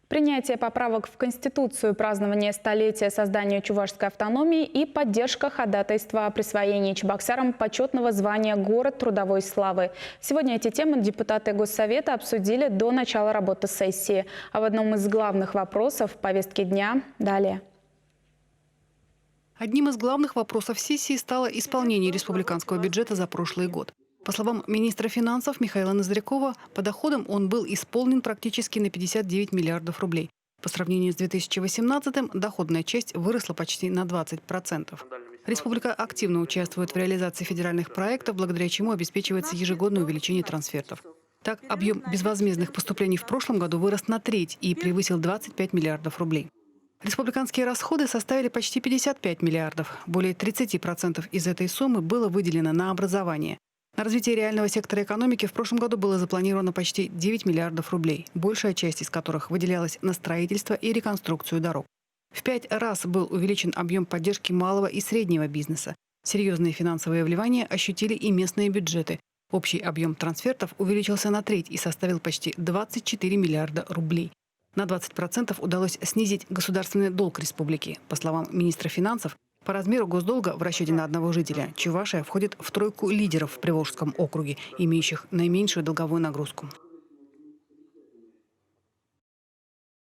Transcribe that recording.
Принятие поправок в Конституцию, празднование столетия создания чувашской автономии и поддержка ходатайства о присвоении Чебоксарам почетного звания «Город трудовой славы». Сегодня эти темы депутаты Госсовета обсудили до начала работы сессии. А в одном из главных вопросов повестки дня далее. Одним из главных вопросов сессии стало исполнение республиканского бюджета за прошлый год. По словам министра финансов Михаила Ноздрякова, по доходам он был исполнен практически на 59 миллиардов рублей. По сравнению с 2018-м доходная часть выросла почти на 20%. Республика активно участвует в реализации федеральных проектов, благодаря чему обеспечивается ежегодное увеличение трансфертов. Так, объем безвозмездных поступлений в прошлом году вырос на треть и превысил 25 миллиардов рублей. Республиканские расходы составили почти 55 миллиардов. Более 30% из этой суммы было выделено на образование. На развитие реального сектора экономики в прошлом году было запланировано почти 9 миллиардов рублей, большая часть из которых выделялась на строительство и реконструкцию дорог. В 5 раз был увеличен объем поддержки малого и среднего бизнеса. Серьезные финансовые вливания ощутили и местные бюджеты. Общий объем трансфертов увеличился на треть и составил почти 24 миллиарда рублей. На 20% удалось снизить государственный долг республики. По словам министра финансов, по размеру госдолга в расчете на одного жителя Чувашия входит в тройку лидеров в Приволжском округе, имеющих наименьшую долговую нагрузку.